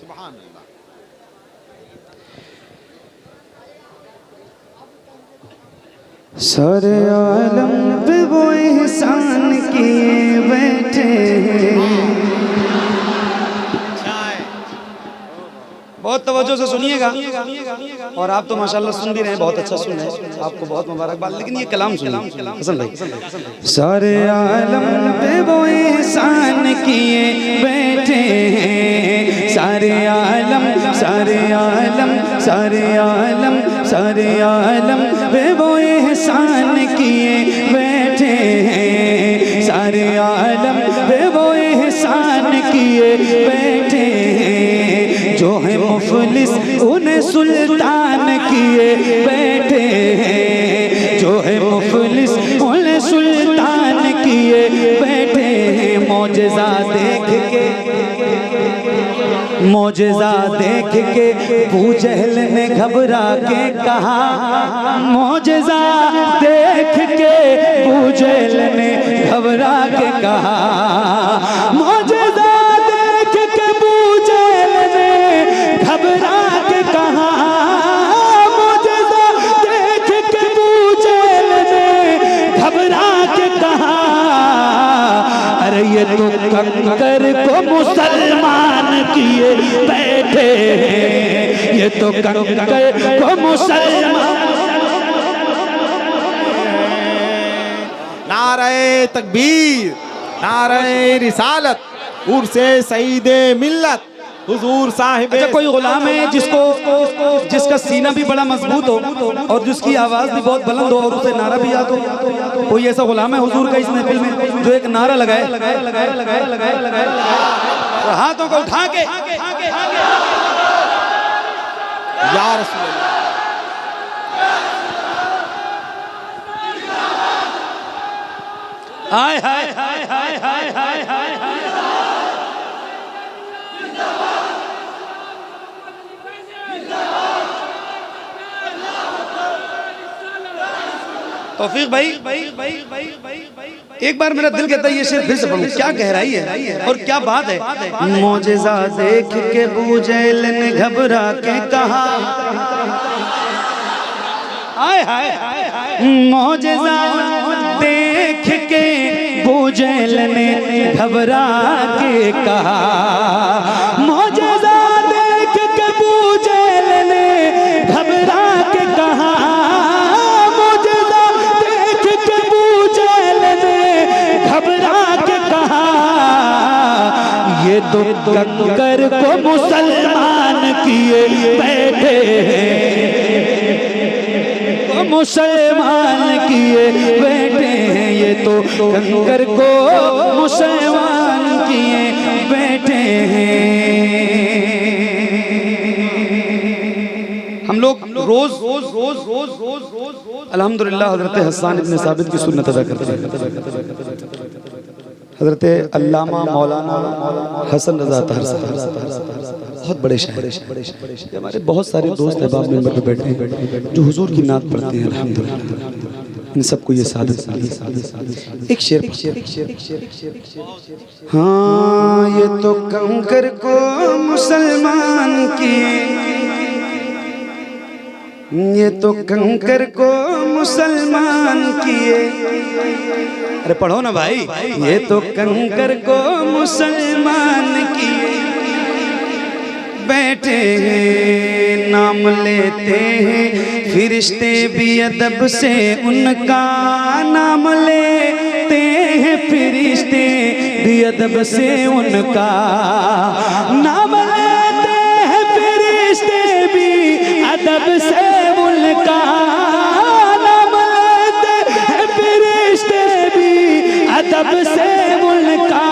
सुभान अल्लाह। सारे आलम पे वो एहसान किए बैठे हैं। बहुत तवज्जो से सुनिएगा, और आप तो माशाल्लाह सुन भी रहे हैं, बहुत अच्छा सुन रहे हैं, आपको बहुत मुबारकबाद। लेकिन ये कलाम सुनिए हसन भाई। सारे आलम पे वो एहसान किए बैठे हैं, सारे आलम सारे आलम सारे आलम सारे आलम पे वो एहसान किए बैठे हैं, सारे आलम पे वो एहसान किए बैठे हैं। जो है मुफलिस उन्हें सुल्तान किए बैठे हैं, जो है मुफलिस उन्हें सुल्तान किए बैठे हैं। मौजज़ा देख के, मौजज़ा देख के अबू जहल ने घबरा के कहा, मौजज़ा देख के अबू जहल ने घबरा के कहा, मौजज़ा देख के अबू जहल ने घबरा के कहा, मौजज़ा देख के अबू जहल ने घबरा के कहा, अरे ये तो कंकर को मुसलमान किए बैठे हैं, ये तो कंकर को मुसलमान। नारे तकबीर, नारे रिसालत, उर्से सईदे मिल्लत हुजूर साहिब। अच्छा, कोई गुलाम है जिसका सीना भी बड़ा मजबूत हो और जिसकी आवाज भी बहुत बुलंद हो और उसे नारा भी याद हो? कोई ऐसा गुलाम है हुजूर का इस महफिल में जो एक नारा लगाए? हाथों को उठा के या रसूल अल्लाह। हाय हाय हाय हाय हाय हाय हाय हाय। तौफीक भाई, एक बार मेरा दिल कहता है ये शेर फिर से पढ़ूं। क्या गहराई है और क्या बात है। मौजज़ा देख के अबू जहल ने घबरा के कहा, हाय हाय हाय, मौजज़ा देख के अबू जहल ने घबरा के कहा, मौजज़ा देख के अबू जहल ने घबरा के कहा, ये तो कंकर को मुसलमान किए बैठे हैं, को मुसलमान किए बैठे हैं, ये तो कंकर को मुसलमान किए बैठे हैं। हम लोग रोज रोज रोज रोज रोज रोज अल्हम्दुलिल्लाह हज़रत हसन इब्न साबित की सुन्नत अदा करते हैं। हज़रत अल्लामा मौलाना हसन रज़ा अतहर साहब बहुत बड़े शायर, हमारे बहुत सारे दोस्त अहबाब मेंबर पे बैठे हैं जो हुजूर की नात पढ़ते हैं अल्हम्दुलिल्लाह। इन सबको ये सादत एक शेर, हाँ ये तो कंकर को मुसलमान किए, ये तो कंकर को मुसलमान किए। अरे पढ़ो ना भाई। ये तो कंकर को मुसलमान किए बैठे हैं, नाम लेते हैं फिरिश्ते भी अदब से उनका, नाम लेते हैं फिरिश्ते भी अदब से उनका, नाम लेते हैं फिरिश्ते भी अदब से उनका, नाम लेते हैं फिरिश्ते भी अदब से उनका।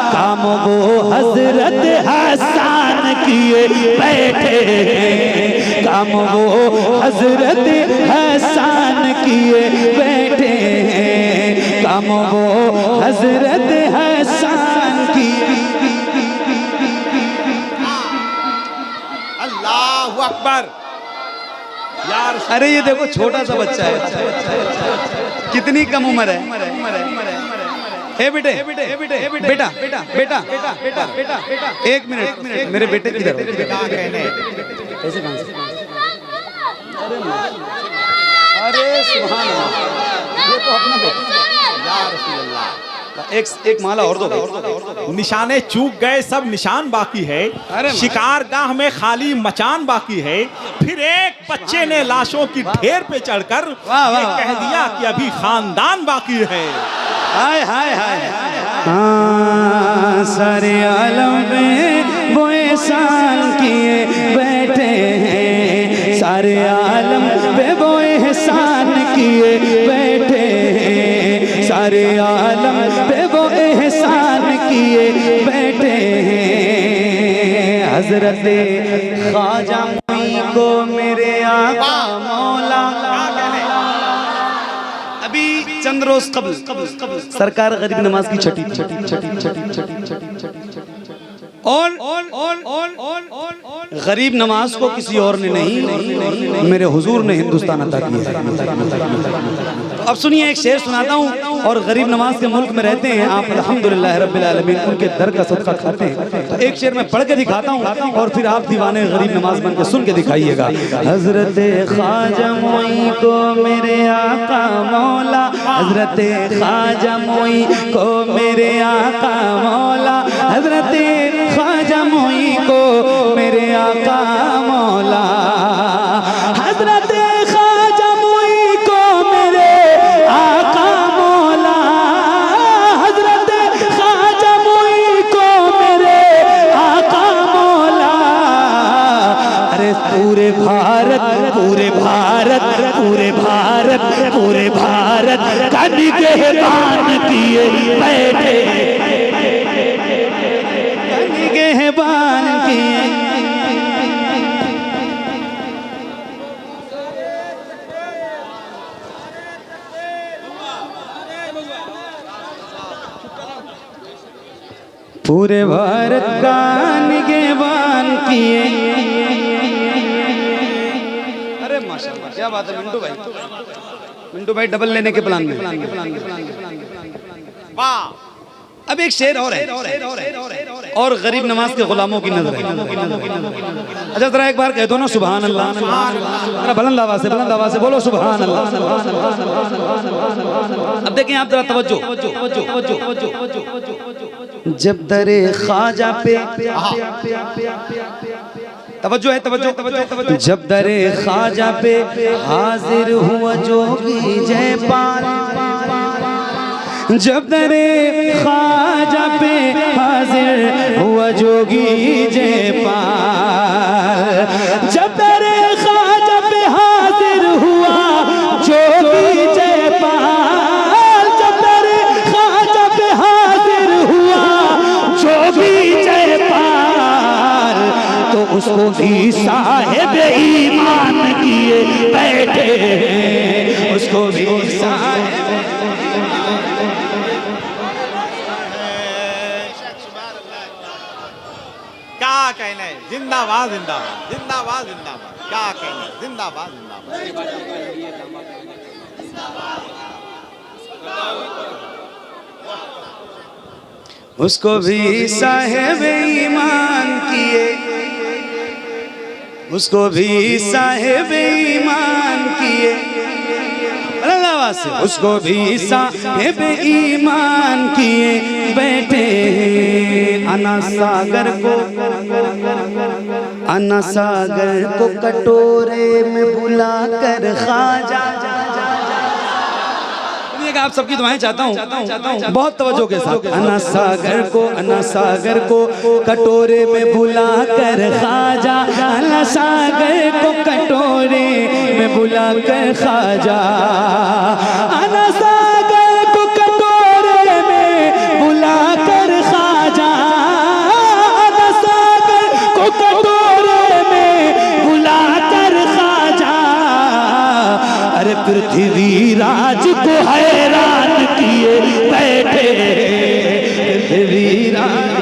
काम वो हजरत हसन किए बैठे हैं, काम वो हजरत हसन किए बैठे हैं, काम वो हजरत हसन किए। अल्लाहु अकबर। यार अरे ये देखो छोटा सा बच्चा है, कितनी कम उम्र है। बेटे बेटा बेटा बेटा बेटा एक मिनट मेरे बेटे किधर हो? क्या कहने ऐसे कहां से? अरे सुभान अल्लाह, ये तो अपना बेटा। या रसूल अल्लाह। एक माला और दो। निशाने चूक गए, सब निशान बाकी है। अरे शिकारगाह में खाली मचान बाकी है। फिर एक बच्चे ने लाशों की ढेर पे चढ़कर ये कह दिया कि अभी खानदान बाकी है। हाय हाय हाय हाँ, सारे आलम में वो एहसान किए बैठे हैं, सारे आलम पे वो एहसान किए बैठे हैं, सारे आलम पे वो एहसान किए बैठे हैं। हजरत ख्वाजा मुई को मेरे आका मौला अभी चंद रोज कब्ल सरकार गरीब नमाज की छठी और गरीब नमाज को किसी और ने नहीं, मेरे हुजूर ने हिंदुस्तान अता किया है। अब सुनिए, एक शेर सुनाता हूँ। और गरीब नमाज के मुल्क में रहते हैं आप, अल्हम्दुलिल्लाह रब्बिल आलमीन, उनके दर का सदका खाते हैं। तो एक शेर मैं पढ़ के दिखाता हूँ और फिर आप दीवाने गरीब नमाज बन के सुन के दिखाइएगा। हजरत ख्वाजा मुई को मेरे आका मौला, हजरत ख्वाजा मुई को मेरे आका मौला, हजरत ख्वाजा मुई को मेरे आका मौला, हजरत ख्वाजा मुई को मेरे आका मौला, हजरत ख्वाजा मुई को मेरे आका मौला। अरे पूरे भारत का निगहबान किए बैठे, निगहबान किए। पूरे भारत का निगहबान किए। अरे माशाल्लाह, क्या बात है मिंटू भाई डबल लेने के प्लान में। वाह। अब एक शेर और है, और गरीब नमाज के गुलामों की नजर है। अच्छा जरा एक बार कह दो ना सुभान अल्लाह, जरा बुलंद आवाज से बोलो सुभान अल्लाह। अब देखें आप जरा तवज्जो। जब दरे ख्वाजा पे तवज्जो है, तवज्जो। जब दरे ख्वाजा पे हाजिर हुआ जोगी जयपाल, जब दरे ख्वाजा पे हाजिर हुआ जोगी जयपाल, जब दरे ख्वाजा पे हाजिर हुआ जोगी जयपाल, जब दरे ख्वाजा पे हाजिर हुआ जोगी जयपाल, तो उसको भी साहिब ईमान किए बैठे, उसको भी साहिब। क्या कहना है, जिंदाबाद जिंदाबाद जिंदाबाद जिंदाबाद, क्या कहना है, जिंदाबाद जिंदाबाद। उसको भी साहिब ईमान किए, उसको भी साहिब ईमान किए, उसको भी साहिब ईमान किए बैठे। अना सागर को कटोरे में बुलाकर ख्वाजा, आप सबकी दुआएं चाहता हूँ बहुत तवज्जो के साथ। अना सागर को कटोरे में बुलाकर ख्वाजा, अना सागर को कटोरे में बुलाकर ख्वाजा, अना सागर को कटोरे में बुलाकर ख्वाजा, अना सागर को कटोरे में बुलाकर ख्वाजा। अरे पृथ्वी राज को हैरान किए बैठे, पृथ्वी राज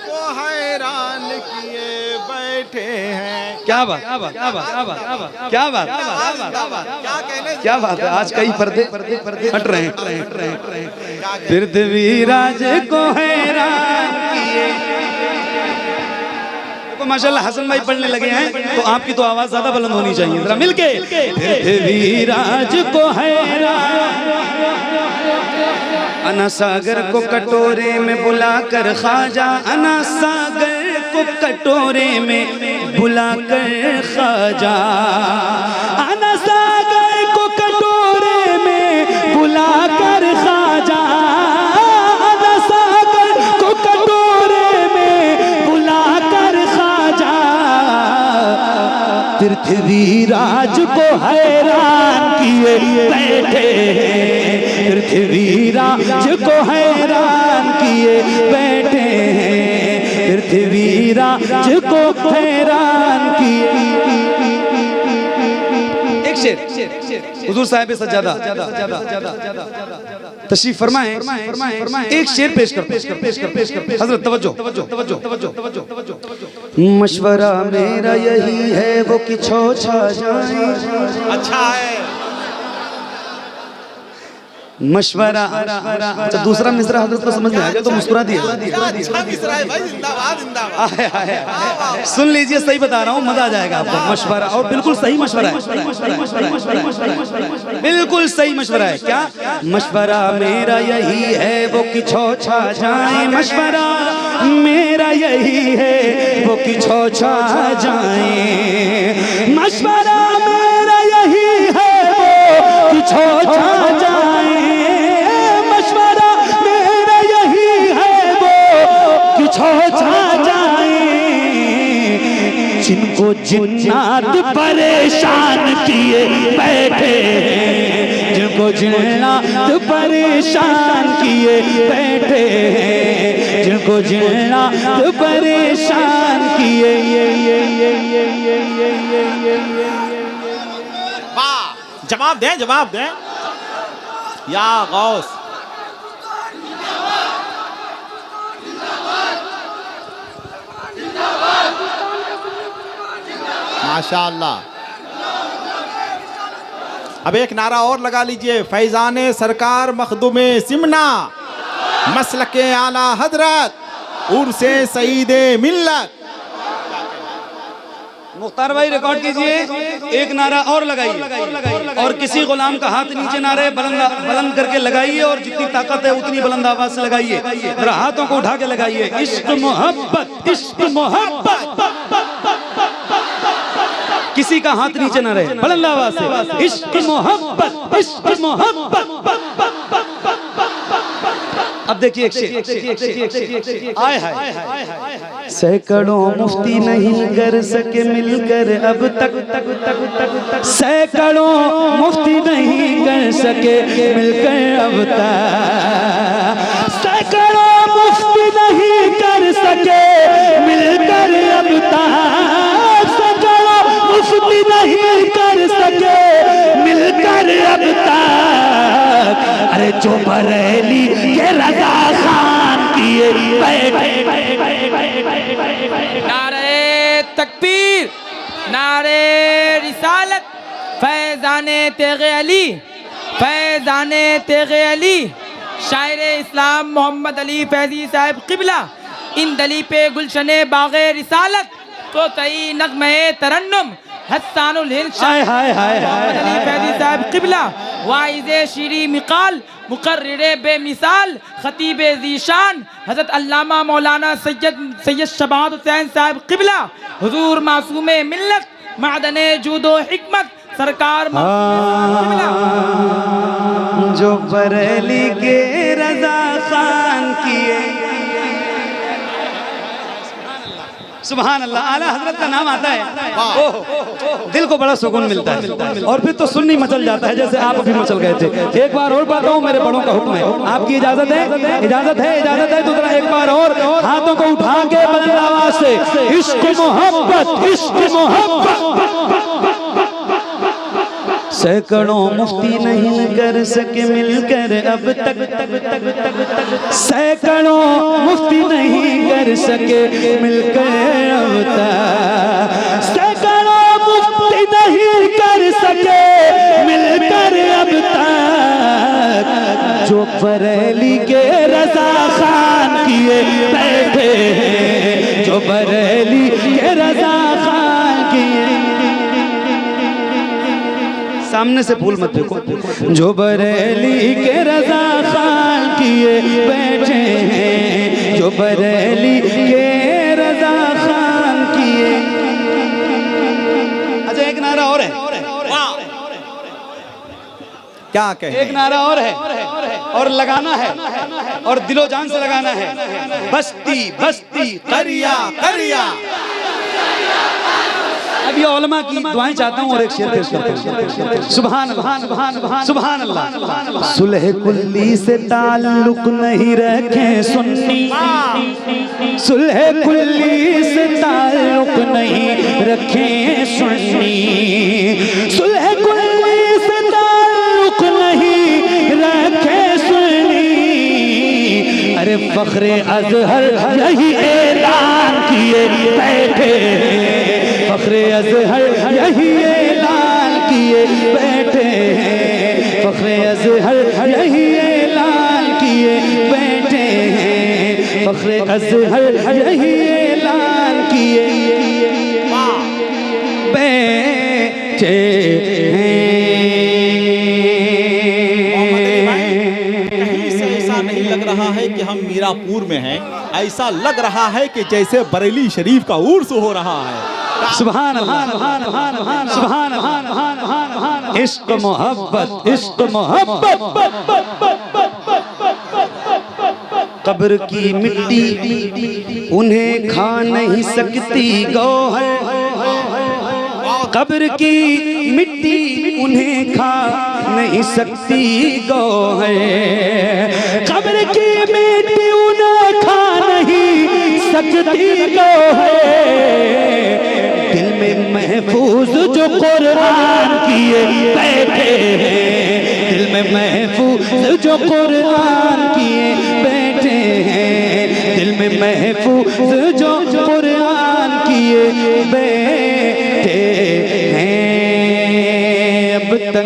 को हैरान किए बैठे हैं। क्या क्या बात, क्या बात है। आज कई पर्दे हट रहे हैं। पृथ्वी राज को हैरान किए। तो माशाल्लाह हसन भाई पढ़ने लगे हैं, तो आपकी तो आवाज ज्यादा बुलंद होनी चाहिए, जरा मिलके। पृथ्वी राज को हैरान, अना सागर को कटोरे में बुलाकर ख्वाजा, अना सागर को कटोरे में बुलाकर ख्वाजा, अना सागर को कटोरे में बुलाकर ख्वाजा, अना सागर को कटोरे में बुलाकर ख्वाजा, पृथ्वी राज को हैरान किए बैठे, पृथ्वी राज को हैरान किए बैठे, पृथ्वी राज को हैरान किए। एक शेर हुजूर साहिब सज्जादा तशरीफ फरमाएं, एक शेर पेश कर हजरत। तवज्जो। मशवरा मेरा यही है वो कि छो छा जाए। अच्छा है मशवरा। अच्छा दूसरा मिसरा हजरत को समझ में आ गया तो मुस्कुरा दिया। सुन लीजिए, सही बता रहा हूँ, मजा आ जाएगा आपको। मशवरा, और बिल्कुल सही मशवरा है, बिल्कुल सही मशवरा है। क्या मशवरा मेरा यही है वो कि छो छा जाए, मशवरा मेरा यही है वो कि छो छा जाए, मशवरा मेरा यही है वो कि छो छा जाए, मशवरा मेरा यही है वो कि छो छा जाए, जिनको जिन्नात परेशान किए बैठे, जिनको जिन्नात परेशान किए बैठे, जिनको जिन्नात परेशान किए। वाह, जवाब दें, जवाब दें या गौस। माशाअल्लाह। अब एक नारा और लगा लीजिए, फैजाने सरकार मखदूमे सिमना, मसलके आला हजरत, उर्से सईदे मिल्लत। मुख्तार भाई रिकॉर्ड कीजिए, एक नारा और लगाइए, और किसी गुलाम का हाथ नीचे ना रहे, बुलंद करके लगाइए, और जितनी ताकत है उतनी बुलंद आवाज से लगाइए, जरा हाथों को उठा के लगाइए। इश्क मोहब्बत, इश्क मोहब्बत, किसी का हाथ नीचे ना रहे, बुलंद आवाज से। इश्क मोहब्बत, इश्क मोहब्बत। अब देखिए एक शेर, आए हाय। सैकड़ों मुफ्ती नहीं कर सके मिलकर अब तक, सैकड़ों मुफ्ती नहीं कर सके मिलकर अब तक, सैकड़ों मुफ्ती नहीं कर सके मिलकर अब तक, सैकड़ों मुफ्ती नहीं कर सके मिलकर अब तक, अरे जो बरेली के रजा खान किए बैठे। नारे तकबीर, नारे रिसालत, फैजाने तेगे अली, फैजाने तेगे अली, शायर इस्लाम मोहम्मद अली फैजी साहब क़िबला, इन दली पे गुलशने बागे रिसालत, तो तई नगमे तरन्नुम, हस्सानुल हिंद मोहम्मद अली फैजी साहब क़िबला, वाइज़े शीरी मिकाल, मुकर्रिरे बेमिसाल, खतीबे ज़ीशान, हज़रत अल्लामा मौलाना सैयद शबाद हुसैन साहब क़िबला, हुजूर मासूमे मिल्लत, मादने जूदो हिकमत, सरकार जो बरेली के रजा खान किए। सुभान अल्लाह, आला हजरत का नाम आता है, दिल को बड़ा सुकून मिलता है, और फिर तो सुन्नी मचल जाता है, जैसे आप अभी मचल गए थे। एक बार और पढ़ता हूँ, मेरे बड़ों का हुक्म है, आपकी इजाजत है, इजाजत है, इजाजत है, तो जरा एक बार और हाथों को उठा के बुलंद आवाज से, इश्क मोहब्बत, इश्क मोहब्बत। सैकड़ों मुफ्ती नहीं कर सके मिलकर अब तक, सैकड़ों मुफ्ती नहीं कर सके मिलकर अब तक, सैकड़ों सके मिलकर अब तक, जो बरेली के रजा खान किए बैठे हैं, जो बरेली के रजा खान किए। सामने से फूल मत फेंको। जो बरेली के रजा खान किए बैठे हैं, जो बरेली के रजा खान किए। अच्छा एक नारा और है, क्या कहे, एक नारा और है, और लगाना है, और दिलो जान से लगाना है। बस्ती बस्ती करिया करिया। अब ये उलमा की दुआएं चाहता हूँ और एक शेर पेश करता हूँ। सुभान अल्लाह, सुभान अल्लाह। सुलह कुल्ली से ताल्लुक नहीं रखे सुन्नी, सुलह कुल्ली से ताल्लुक नहीं रखे सुन्नी, सुलह कुल्ली से ताल्लुक नहीं रखे सुन्नी। अरे फख्रे अजहर यही ऐलान किए बैठे, फख्रे अजहर यही ऐलान किए बैठे हैं, फख्रे अजहर यही ऐलान किए बैठे हैं, फख्रे अजहर यही ऐलान किए बैठे हैं। कहीं से ऐसा नहीं लग रहा है कि हम मीरापुर में हैं, ऐसा लग रहा है कि जैसे बरेली शरीफ का उर्स हो रहा है। सुभान अल्लाह, सुभान अल्लाह। इश्क मोहब्बत, इश्क मोहब्बत। कब्र की मिट्टी उन्हें खा नहीं सकती गौहर, कब्र की मिट्टी उन्हें खा नहीं सकती गौहर, कब्र की मिट्टी उन्हें खा नहीं सकती गौहर। दिल में महफूज जो कुरान किए बैठे हैं, दिल में महफूज जो कुरान किए बैठे हैं, दिल में महफूज जो कुरान किए बैठे हैं। अब तक